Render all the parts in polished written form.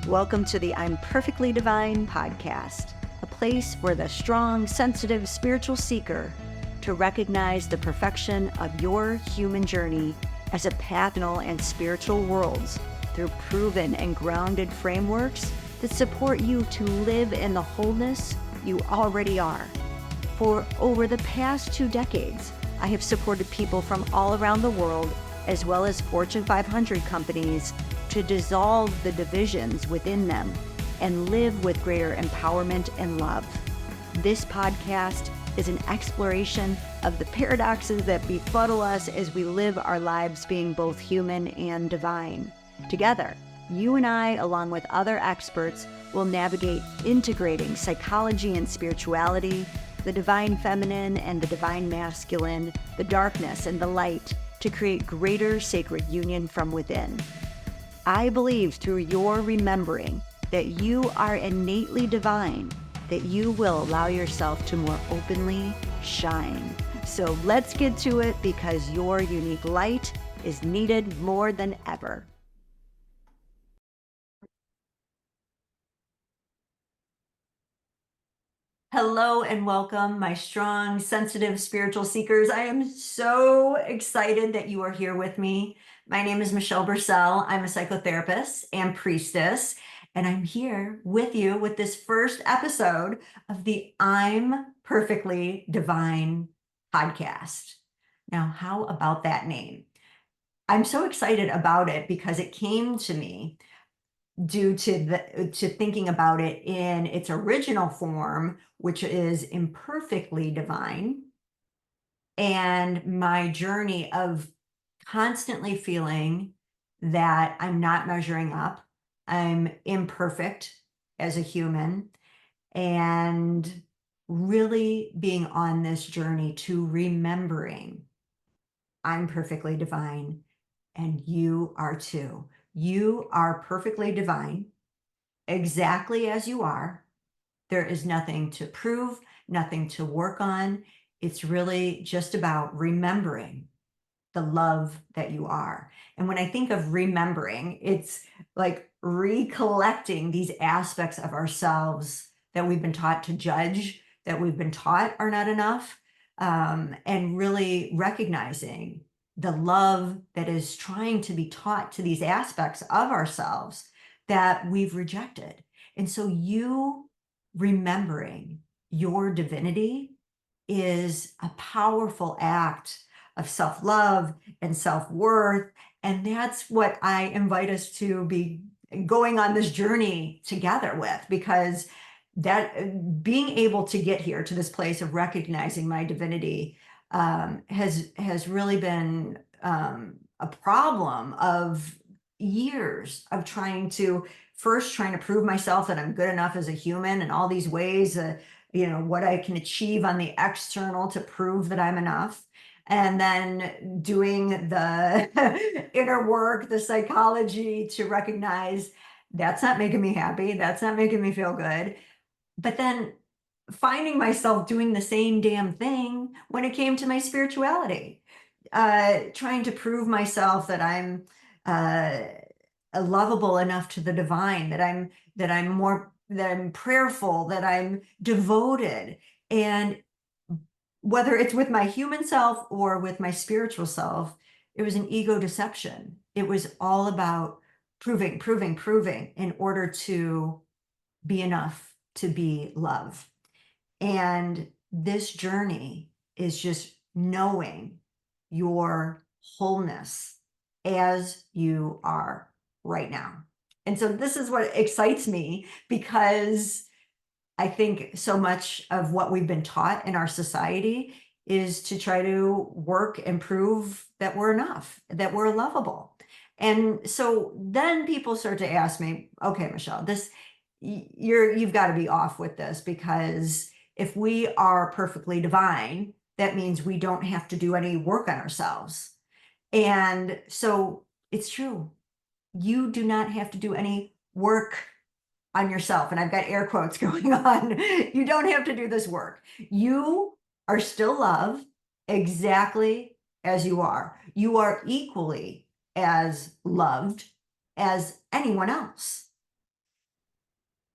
Welcome to the I'm Perfectly Divine podcast, a place for the strong, sensitive, spiritual seeker to recognize the perfection of your human journey as a pathnal and spiritual worlds through proven and grounded frameworks that support you to live in the wholeness you already are. For over the past 2 decades, I have supported people from all around the world, as well as Fortune 500 companies, to dissolve the divisions within them and live with greater empowerment and love. This podcast is an exploration of the paradoxes that befuddle us as we live our lives being both human and divine. Together, you and I, along with other experts, will navigate integrating psychology and spirituality, the divine feminine and the divine masculine, the darkness and the light, to create greater sacred union from within. I believe through your remembering that you are innately divine, that you will allow yourself to more openly shine. So let's get to it, because your unique light is needed more than ever. Hello and welcome, my strong, sensitive, spiritual seekers. I am so excited that you are here with me. My name is Michelle Bersell. I'm a psychotherapist and priestess, and I'm here with you with this first episode of the I'm Perfectly Divine podcast. Now, how about that name? I'm so excited about it because it came to me due to thinking about it in its original form, which is imperfectly divine, and my journey of constantly feeling that I'm not measuring up, I'm imperfect as a human, and really being on this journey to remembering I'm perfectly divine, and you are too. You are perfectly divine, exactly as you are. There is nothing to prove, nothing to work on. It's really just about remembering the love that you are. And when I think of remembering, it's like recollecting these aspects of ourselves that we've been taught to judge, that we've been taught are not enough, and really recognizing the love that is trying to be taught to these aspects of ourselves that we've rejected. And so you remembering your divinity is a powerful act of self-love and self-worth. And that's what I invite us to be going on this journey together with, because that being able to get here to this place of recognizing my divinity has really been a problem of years of trying to prove myself that I'm good enough as a human in all these ways, what I can achieve on the external to prove that I'm enough. And then doing the inner work, the psychology to recognize that's not making me happy. That's not making me feel good. But then finding myself doing the same damn thing when it came to my spirituality, trying to prove myself that I'm lovable enough to the divine, that I'm prayerful, that I'm devoted. And whether it's with my human self or with my spiritual self, it was an ego deception. It was all about proving in order to be enough to be love. And this journey is just knowing your wholeness as you are right now. And so this is what excites me, because I think so much of what we've been taught in our society is to try to work and prove that we're enough, that we're lovable. And so then people start to ask me, okay, Michelle, you've got to be off with this, because if we are perfectly divine, that means we don't have to do any work on ourselves. And so it's true. You do not have to do any work on yourself. And I've got air quotes going on. You don't have to do this work. You are still loved exactly as you are. You are equally as loved as anyone else.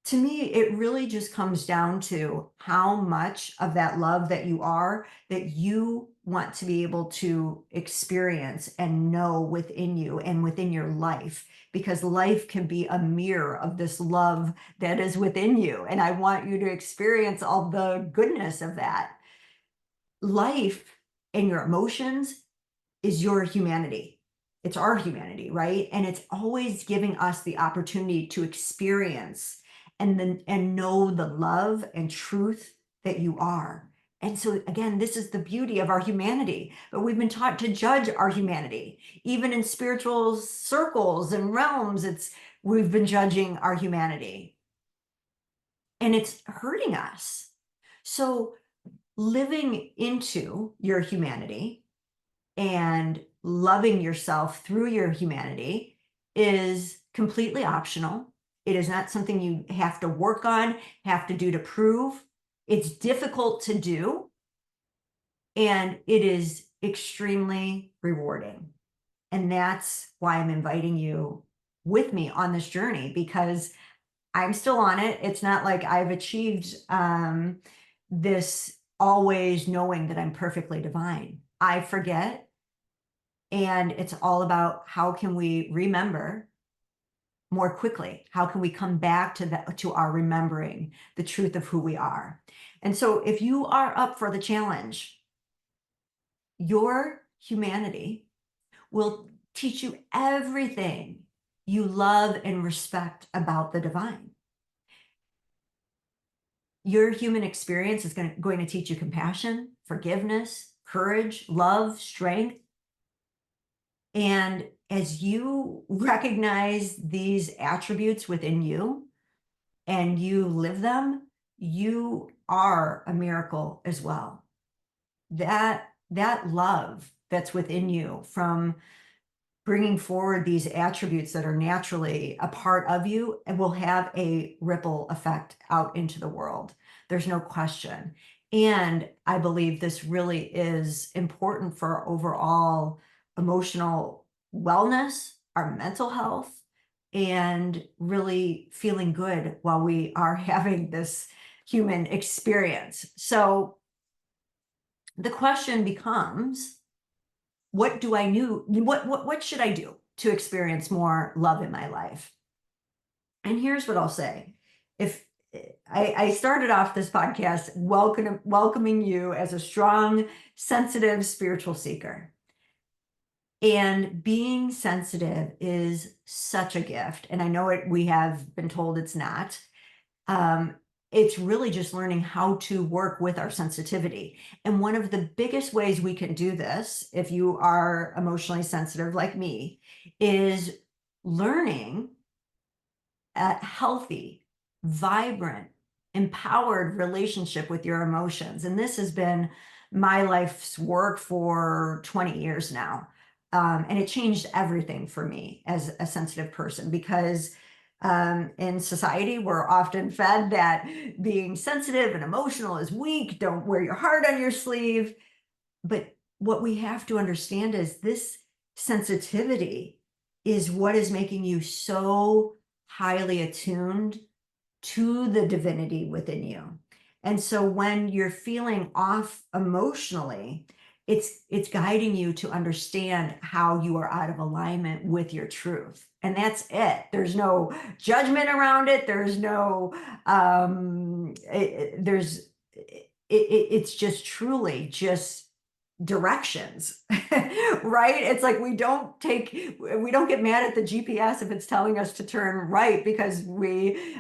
To me, it really just comes down to how much of that love that you are, that you want to be able to experience and know within you and within your life, because life can be a mirror of this love that is within you. And I want you to experience all the goodness of that. Life and your emotions is your humanity. It's our humanity, right? And it's always giving us the opportunity to experience and know the love and truth that you are. And so again, this is the beauty of our humanity, but we've been taught to judge our humanity. Even in spiritual circles and realms, we've been judging our humanity, and it's hurting us. So living into your humanity and loving yourself through your humanity is completely optional. It is not something you have to work on, have to do to prove. It's difficult to do, and it is extremely rewarding. And that's why I'm inviting you with me on this journey, because I'm still on it. It's not like I've achieved this always knowing that I'm perfectly divine. I forget. And it's all about how can we remember more quickly? How can we come back to our remembering the truth of who we are? And so if you are up for the challenge, your humanity will teach you everything you love and respect about the divine. Your human experience is going to teach you compassion, forgiveness, courage, love, strength. And as you recognize these attributes within you and you live them, you are a miracle as well. That love that's within you from bringing forward these attributes that are naturally a part of you and will have a ripple effect out into the world. There's no question. And I believe this really is important for our overall emotional wellness, our mental health, and really feeling good while we are having this human experience. So the question becomes, what do I do? What should I do to experience more love in my life? And here's what I'll say. If I started off this podcast welcoming you as a strong, sensitive spiritual seeker. And being sensitive is such a gift. And I know we have been told it's not. Um, it's really just learning how to work with our sensitivity. And one of the biggest ways we can do this, if you are emotionally sensitive like me, is learning a healthy, vibrant, empowered relationship with your emotions. And this has been my life's work for 20 years now. And it changed everything for me as a sensitive person, because in society, we're often fed that being sensitive and emotional is weak. Don't wear your heart on your sleeve. But what we have to understand is this sensitivity is what is making you so highly attuned to the divinity within you. And so when you're feeling off emotionally, it's guiding you to understand how you are out of alignment with your truth. And that's it. There's no judgment around it. There's no it's just truly just directions. Right? It's like we don't get mad at the GPS if it's telling us to turn right because we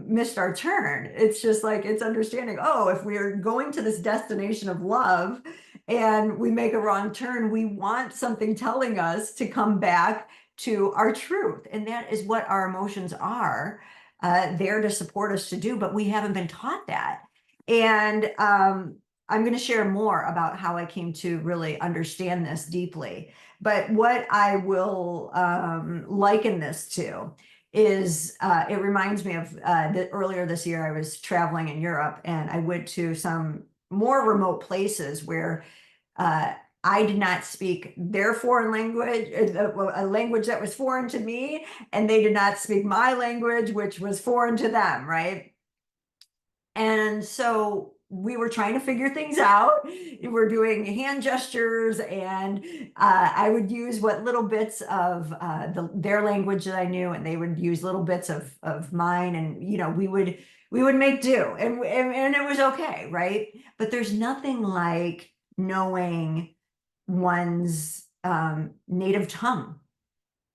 missed our turn. It's just like, it's understanding, oh, if we are going to this destination of love and we make a wrong turn, we want something telling us to come back to our truth. And that is what our emotions are there to support us to do, but we haven't been taught that. And I'm going to share more about how I came to really understand this deeply. But what I will liken this to is it reminds me of that earlier this year, I was traveling in Europe and I went to some more remote places where I did not speak their foreign language, a language that was foreign to me, and they did not speak my language, which was foreign to them, right? And so we were trying to figure things out. We're doing hand gestures, and I would use what little bits of their language that I knew, and they would use little bits of mine, and we would make do, and it was okay, right? But there's nothing like knowing one's native tongue.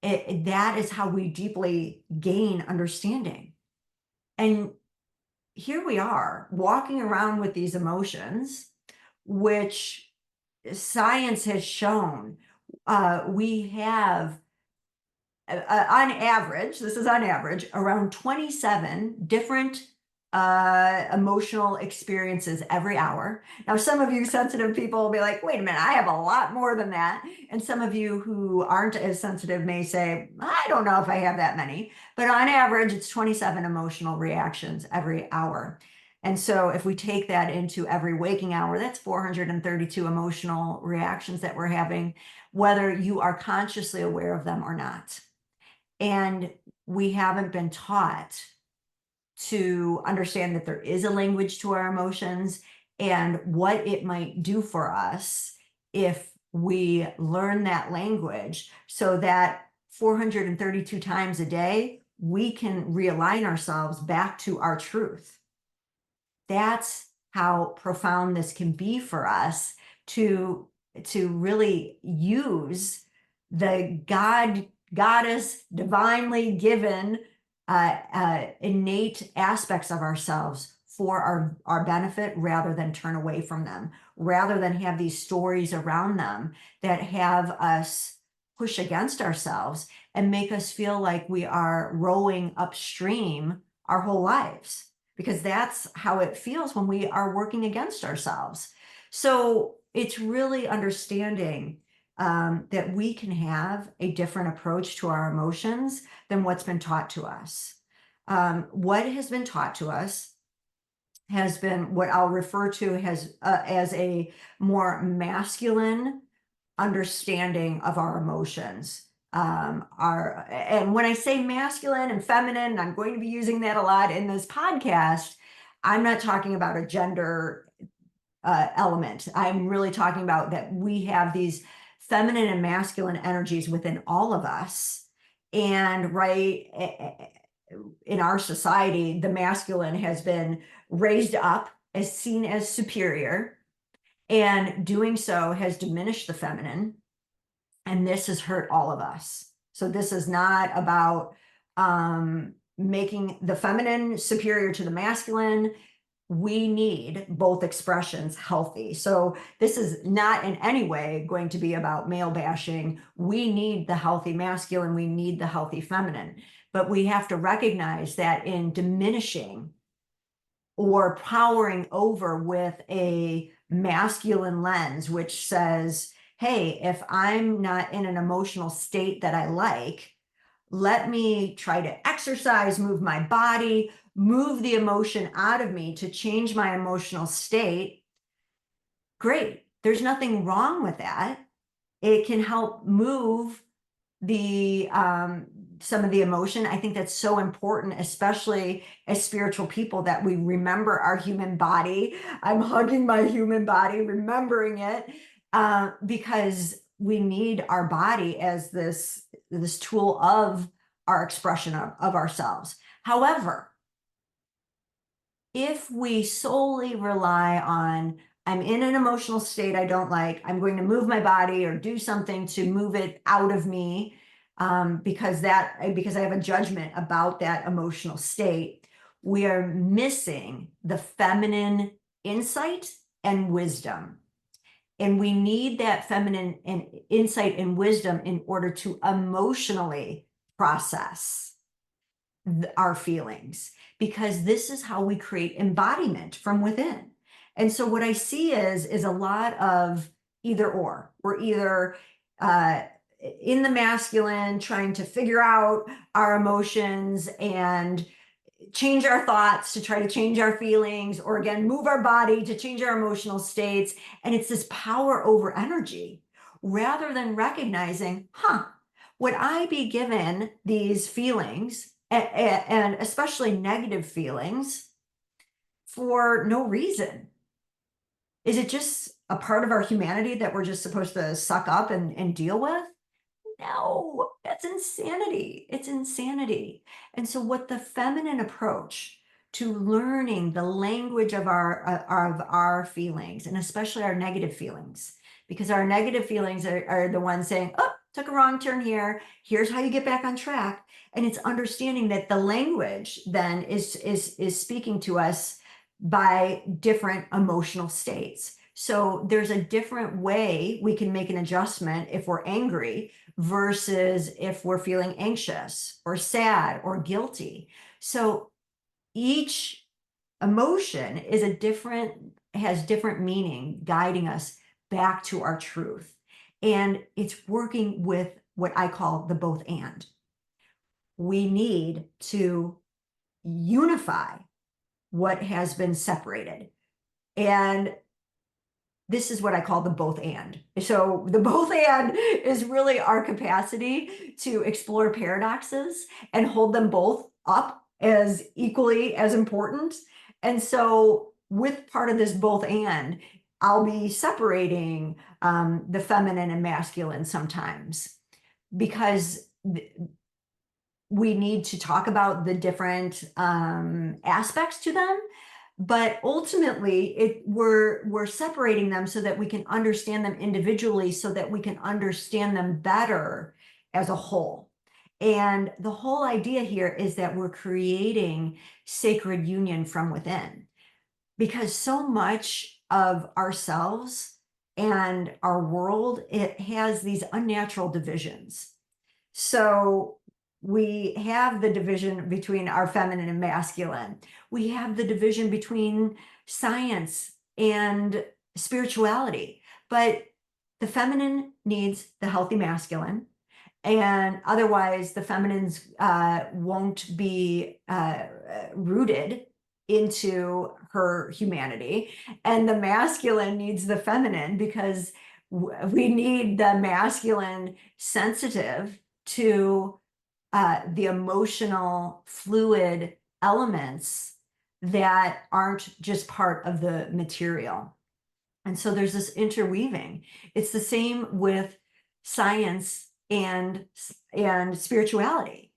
That is how we deeply gain understanding. And here we are walking around with these emotions, which science has shown we have, on average, this is on average, around 27 different emotional experiences every hour. Now, some of you sensitive people will be like, wait a minute, I have a lot more than that. And some of you who aren't as sensitive may say, I don't know if I have that many, but on average, it's 27 emotional reactions every hour. And so if we take that into every waking hour, that's 432 emotional reactions that we're having, whether you are consciously aware of them or not. And we haven't been taught to understand that there is a language to our emotions and what it might do for us if we learn that language, so that 432 times a day, we can realign ourselves back to our truth. That's how profound this can be for us to really use the goddess, divinely given innate aspects of ourselves for our benefit, rather than turn away from them, rather than have these stories around them that have us push against ourselves and make us feel like we are rowing upstream our whole lives, because that's how it feels when we are working against ourselves. So it's really understanding that we can have a different approach to our emotions than what's been taught to us. What has been taught to us has been what I'll refer to as a more masculine understanding of our emotions. And when I say masculine and feminine, I'm going to be using that a lot in this podcast. I'm not talking about a gender element. I'm really talking about that we have these feminine and masculine energies within all of us. And in our society, the masculine has been raised up as seen as superior, and doing so has diminished the feminine. And this has hurt all of us. So this is not about making the feminine superior to the masculine. We need both expressions healthy. So this is not in any way going to be about male bashing. We need the healthy masculine, we need the healthy feminine, but we have to recognize that in diminishing or powering over with a masculine lens, which says, hey, if I'm not in an emotional state that I like, let me try to exercise, move my body, move the emotion out of me to change my emotional state. Great. There's nothing wrong with that. It can help move the some of the emotion. I think that's so important, especially as spiritual people, that we remember our human body. I'm hugging my human body, remembering it, because we need our body as this tool of our expression of ourselves. However, if we solely rely on, I'm in an emotional state I don't like, I'm going to move my body or do something to move it out of me, because I have a judgment about that emotional state, we are missing the feminine insight and wisdom. And we need that feminine and insight and wisdom in order to emotionally process our feelings, because this is how we create embodiment from within. And so what I see is a lot of either or. We're either in the masculine trying to figure out our emotions and change our thoughts to try to change our feelings, or again, move our body to change our emotional states. And it's this power over energy rather than recognizing, would I be given these feelings and especially negative feelings for no reason? Is it just a part of our humanity that we're just supposed to suck up and deal with? No, that's insanity. It's insanity. And so what the feminine approach to learning the language of our feelings, and especially our negative feelings, because our negative feelings are the ones saying, oh, took a wrong turn here. Here's how you get back on track. And it's understanding that the language then is speaking to us by different emotional states. So there's a different way we can make an adjustment if we're angry versus if we're feeling anxious or sad or guilty. So each emotion has different meaning guiding us back to our truth. And it's working with what I call the both and. We need to unify what has been separated. And this is what I call the both and. So the both and is really our capacity to explore paradoxes and hold them both up as equally as important. And so with part of this both and, I'll be separating the feminine and masculine sometimes because we need to talk about the different aspects to them. But ultimately, we're separating them so that we can understand them individually, so that we can understand them better as a whole. And the whole idea here is that we're creating sacred union from within, because so much of ourselves and our world, it has these unnatural divisions. So we have the division between our feminine and masculine. We have the division between science and spirituality, but the feminine needs the healthy masculine, and otherwise the feminines won't be rooted into her humanity, and the masculine needs the feminine because we need the masculine sensitive to the emotional fluid elements that aren't just part of the material. And so there's this interweaving. It's the same with science and spirituality.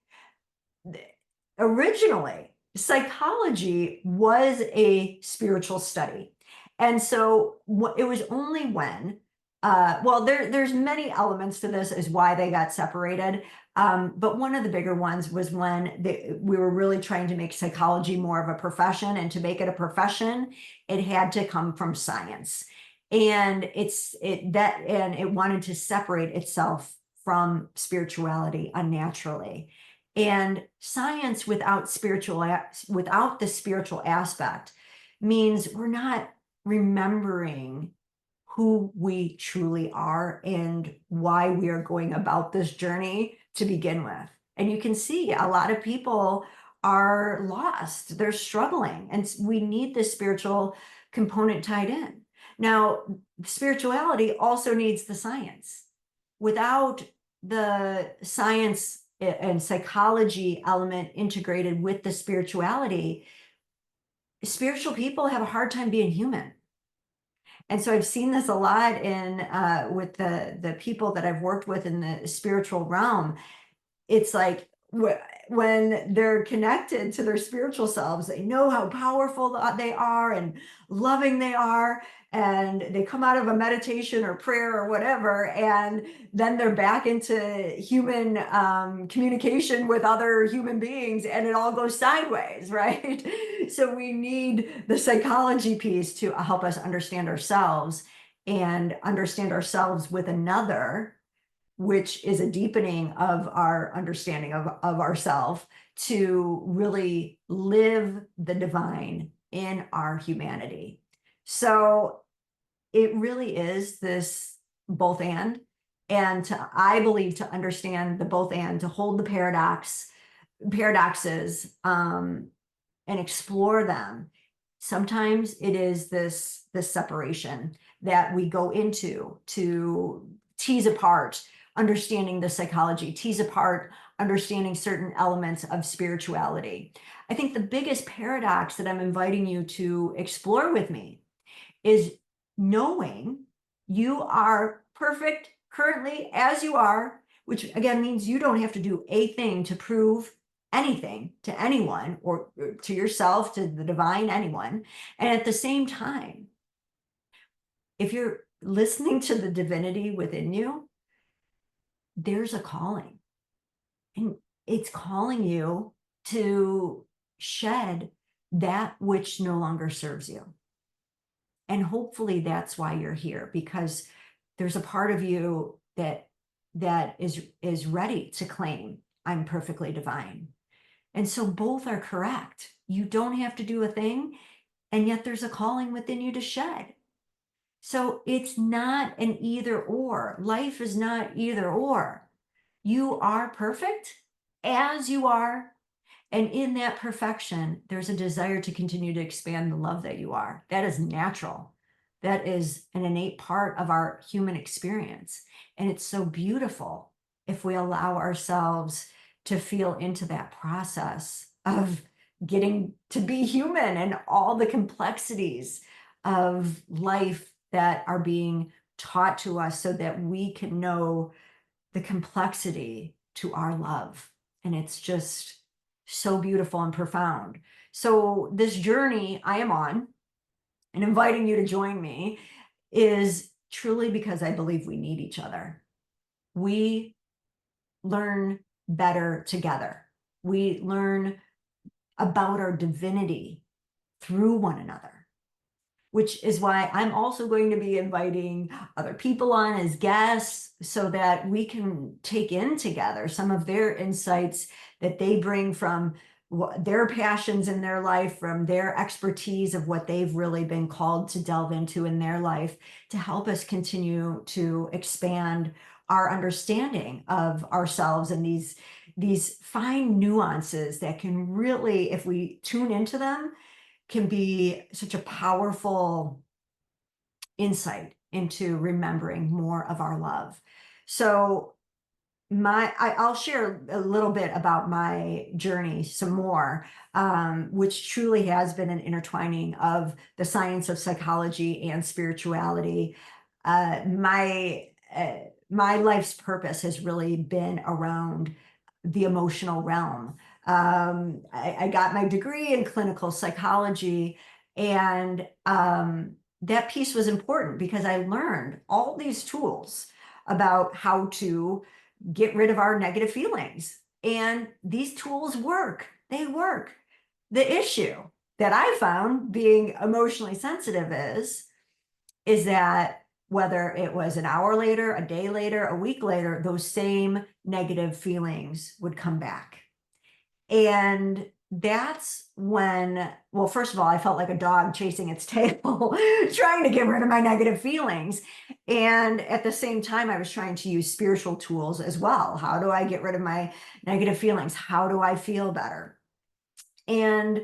Originally, psychology was a spiritual study. And so it was only when there's many elements to this as why they got separated. But one of the bigger ones was when we were really trying to make psychology more of a profession, and to make it a profession, it had to come from science. And it wanted to separate itself from spirituality unnaturally. And science without the spiritual aspect means we're not remembering who we truly are and why we are going about this journey to begin with. And you can see a lot of people are lost, they're struggling, and we need this spiritual component tied in. Now, spirituality also needs the science. Without the science and psychology element integrated with the spirituality, spiritual people have a hard time being human. And so I've seen this a lot in with the people that I've worked with in the spiritual realm. It's like when they're connected to their spiritual selves, they know how powerful they are and loving they are. And they come out of a meditation or prayer or whatever, and then they're back into human communication with other human beings, and it all goes sideways, right? So we need the psychology piece to help us understand ourselves and understand ourselves with another, which is a deepening of our understanding of ourselves, to really live the divine in our humanity. So it really is this both and I believe to understand the both and, to hold the paradoxes, and explore them. Sometimes it is this separation that we go into to tease apart understanding the psychology, tease apart understanding certain elements of spirituality. I think the biggest paradox that I'm inviting you to explore with me is knowing you are perfect currently as you are, which again means you don't have to do a thing to prove anything to anyone or to yourself, to the divine, anyone. And at the same time, if you're listening to the divinity within you, there's a calling, and it's calling you to shed that which no longer serves you. And hopefully that's why you're here, because there's a part of you that is ready to claim I'm perfectly divine. And so both are correct. You don't have to do a thing, and yet there's a calling within you to shed. So it's not an either or. Life is not either or. You are perfect as you are. And in that perfection, there's a desire to continue to expand the love that you are. That is natural. That is an innate part of our human experience. And it's so beautiful if we allow ourselves to feel into that process of getting to be human and all the complexities of life that are being taught to us so that we can know the complexity to our love. And it's just so beautiful and profound. So this journey I am on, and inviting you to join me, is truly because I believe we need each other. We learn better together. We learn about our divinity through one another, which is why I'm also going to be inviting other people on as guests so that we can take in together some of their insights that they bring from their passions in their life, from their expertise of what they've really been called to delve into in their life, to help us continue to expand our understanding of ourselves and these fine nuances that can really, if we tune into them, can be such a powerful insight into remembering more of our love. So I'll share a little bit about my journey some more, which truly has been an intertwining of the science of psychology and spirituality. My life's purpose has really been around the emotional realm. I got my degree in clinical psychology, and that piece was important because I learned all these tools about how to get rid of our negative feelings. And these tools work. They work. The issue that I found being emotionally sensitive is that whether it was an hour later, a day later, a week later, those same negative feelings would come back. And that's when, well, first of all, I felt like a dog chasing its tail, trying to get rid of my negative feelings. And at the same time, I was trying to use spiritual tools as well. How do I get rid of my negative feelings? How do I feel better? And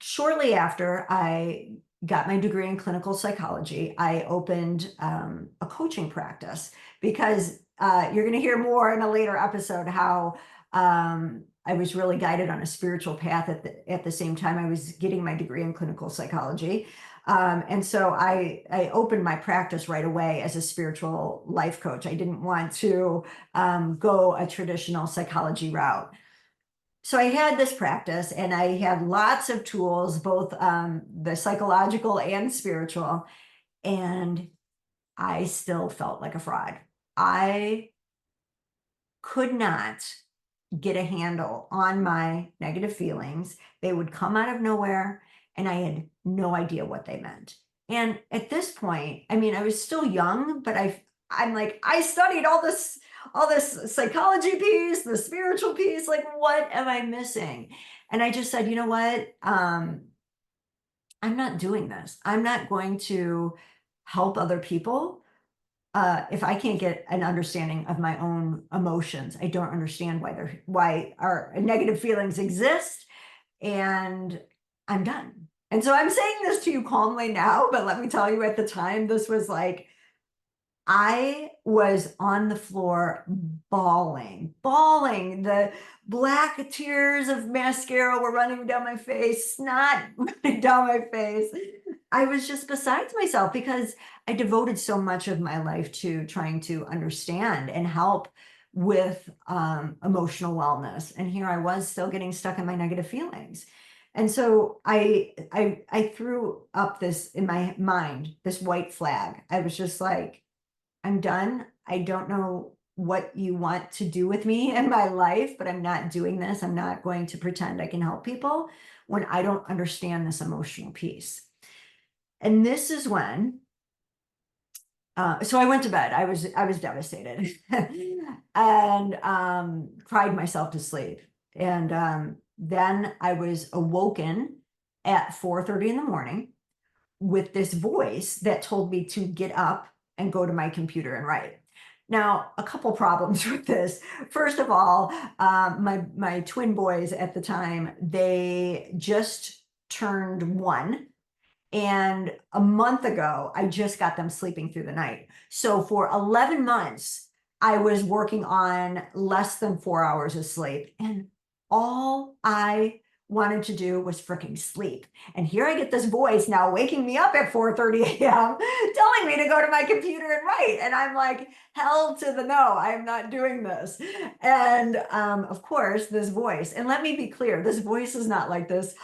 shortly after I got my degree in clinical psychology, I opened a coaching practice because you're going to hear more in a later episode how I was really guided on a spiritual path at the same time I was getting my degree in clinical psychology. And so I opened my practice right away as a spiritual life coach. I didn't want to go a traditional psychology route. So I had this practice and I had lots of tools, both the psychological and spiritual, and I still felt like a fraud. I could not get a handle on my negative feelings. They would come out of nowhere and I had no idea what they meant. And at this point, I mean, I was still young, but I'm like, I studied all this psychology piece, the spiritual piece, like what am I missing? And I just said, you know what? I'm not doing this. I'm not going to help other people if I can't get an understanding of my own emotions. I don't understand why our negative feelings exist. and I'm done. And so I'm saying this to you calmly now, but let me tell you, at the time, this was like, I was on the floor bawling. The black tears of mascara were running down my face, snot running down my face. I was just besides myself because I devoted so much of my life to trying to understand and help with emotional wellness. And here I was still getting stuck in my negative feelings. And so I threw up this in my mind, this white flag. I was just like, I'm done. I don't know what you want to do with me in my life, but I'm not doing this. I'm not going to pretend I can help people when I don't understand this emotional piece. And this is when, so I went to bed. I was devastated and cried myself to sleep. And then I was awoken at 4:30 in the morning with this voice that told me to get up and go to my computer and write. Now, a couple problems with this. First of all, my twin boys at the time, they just turned 1. And a month ago, I just got them sleeping through the night. So for 11 months, I was working on less than 4 hours of sleep. And all I wanted to do was freaking sleep. And here I get this voice now waking me up at 4:30 a.m. telling me to go to my computer and write. And I'm like, hell to the no, I am not doing this. And of course, this voice, and let me be clear, this voice is not like this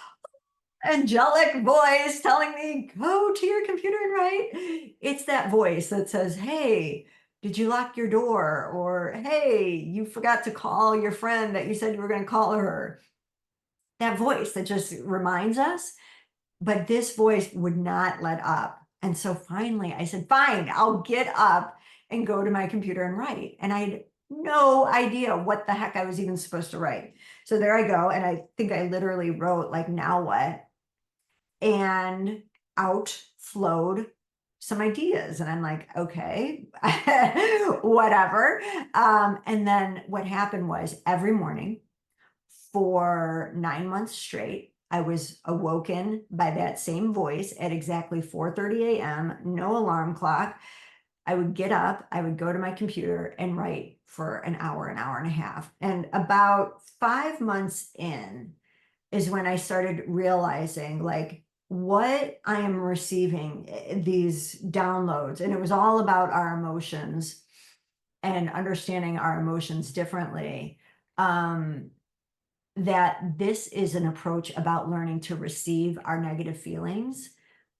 angelic voice telling me, go to your computer and write. It's that voice that says, hey, did you lock your door? Or, hey, you forgot to call your friend that you said you were going to call her. That voice that just reminds us. But this voice would not let up. And so finally I said, fine, I'll get up and go to my computer and write. And I had no idea what the heck I was even supposed to write. So there I go. And I think I literally wrote like, now what? And out flowed some ideas. And I'm like, okay, whatever. And then what happened was every morning for 9 months straight, I was awoken by that same voice at exactly 4:30 a.m., no alarm clock. I would get up, I would go to my computer and write for an hour and a half. And about 5 months in is when I started realizing like what I am receiving, these downloads. And it was all about our emotions and understanding our emotions differently. That this is an approach about learning to receive our negative feelings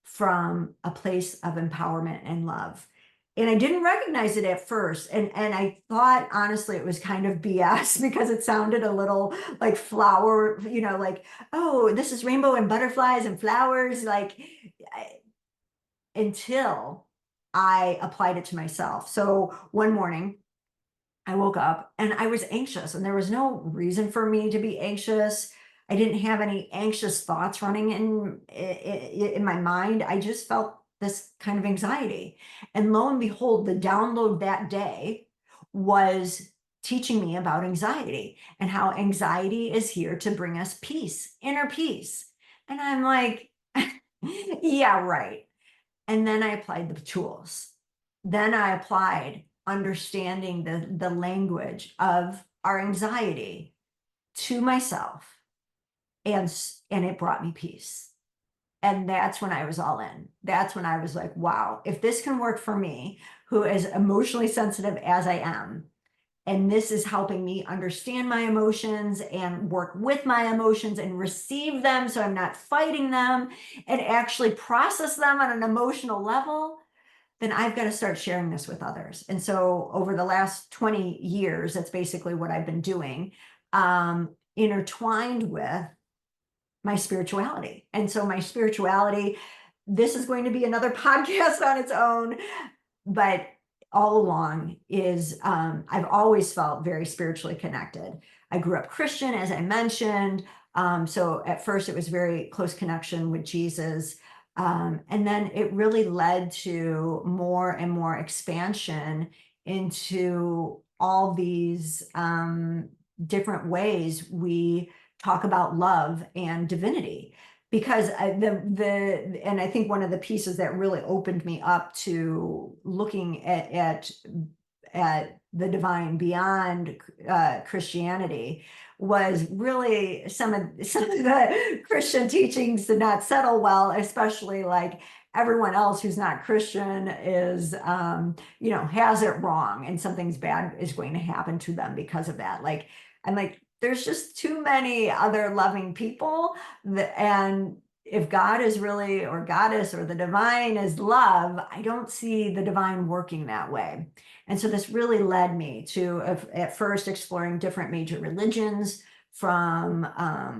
from a place of empowerment and love. And I didn't recognize it at first. And I thought, honestly, it was kind of BS because it sounded a little like flower, like, oh, this is rainbow and butterflies and flowers, like, until I applied it to myself. So one morning, I woke up and I was anxious, and there was no reason for me to be anxious. I didn't have any anxious thoughts running in my mind. I just felt this kind of anxiety. And lo and behold, the download that day was teaching me about anxiety and how anxiety is here to bring us peace, inner peace. And I'm like, yeah, right. And then I applied the tools. Then I applied understanding the language of our anxiety to myself, and it brought me peace. And that's when I was all in. That's when I was like, wow, if this can work for me, who is emotionally sensitive as I am, and this is helping me understand my emotions and work with my emotions and receive them so I'm not fighting them and actually process them on an emotional level, then I've got to start sharing this with others. And so over the last 20 years, that's basically what I've been doing, intertwined with my spirituality. And so my spirituality, this is going to be another podcast on its own, but all along is I've always felt very spiritually connected. I grew up Christian, as I mentioned. So at first it was very close connection with Jesus. And then it really led to more and more expansion into all these different ways we talk about love and divinity. Because and I think one of the pieces that really opened me up to looking at the divine beyond Christianity was really some of the Christian teachings did not settle well, especially like everyone else who's not Christian is has it wrong and something's bad is going to happen to them because of that. Like I'm like, there's just too many other loving people and if God is really, or goddess or the divine is love, I don't see the divine working that way. And so this really led me to at first exploring different major religions from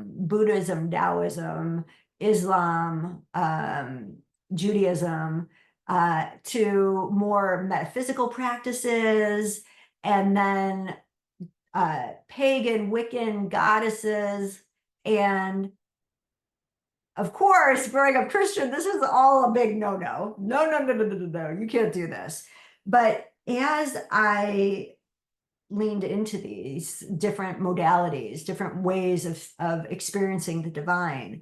Buddhism, Taoism, Islam, Judaism, to more metaphysical practices, and then pagan, Wiccan goddesses. And of course, growing up Christian, this is all a big no-no. No, you can't do this. But as I leaned into these different modalities, different ways of experiencing the divine,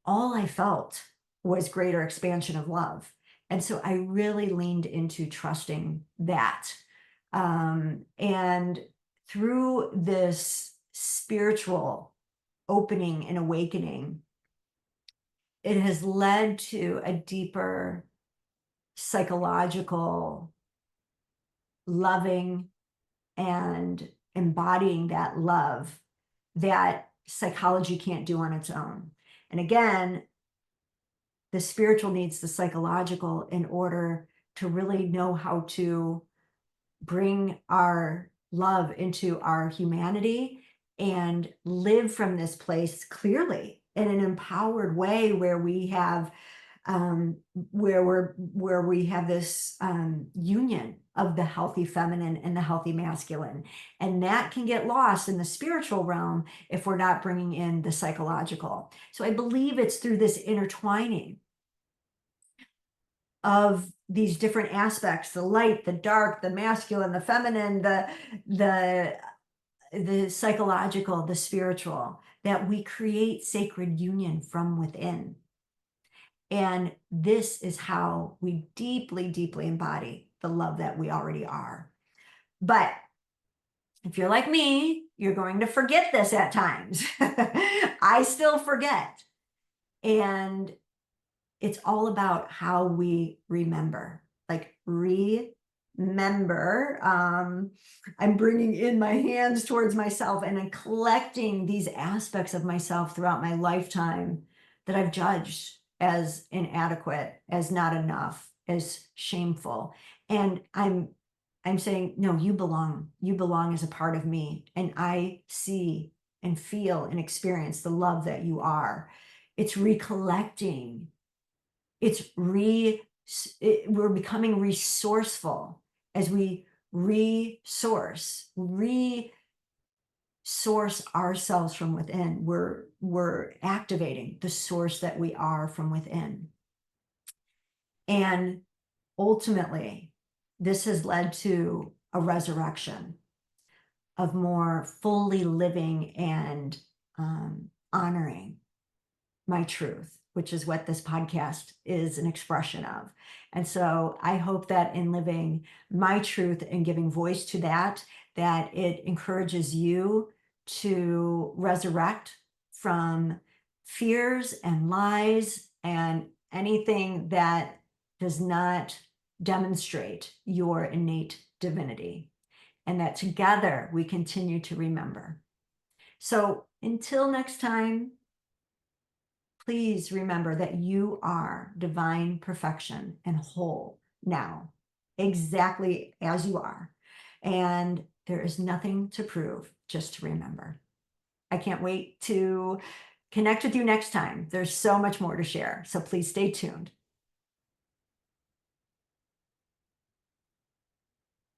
all I felt was greater expansion of love. And so I really leaned into trusting that. And through this spiritual opening and awakening, it has led to a deeper psychological loving and embodying that love that psychology can't do on its own. And again, the spiritual needs the psychological in order to really know how to bring our love into our humanity and live from this place clearly in an empowered way where we have where we have this union of the healthy feminine and the healthy masculine, and that can get lost in the spiritual realm if we're not bringing in the psychological. So I believe it's through this intertwining of these different aspects, the light, the dark, the masculine, the feminine, the psychological, the spiritual, that we create sacred union from within. And this is how we deeply, deeply embody the love that we already are. But if you're like me, you're going to forget this at times. I still forget. And it's all about how we remember, like remember. I'm bringing in my hands towards myself and I'm collecting these aspects of myself throughout my lifetime that I've judged as inadequate, as not enough, as shameful. And I'm saying, no, you belong. You belong as a part of me. And I see and feel and experience the love that you are. It's recollecting. We're becoming resourceful as we resource ourselves from within. We're activating the source that we are from within. And ultimately, this has led to a resurrection of more fully living and honoring my truth, which is what this podcast is an expression of. And so I hope that in living my truth and giving voice to that it encourages you to resurrect from fears and lies and anything that does not demonstrate your innate divinity, and that together we continue to remember. So until next time, please remember that you are divine perfection and whole now, exactly as you are. And there is nothing to prove, just to remember. I can't wait to connect with you next time. There's so much more to share, so please stay tuned.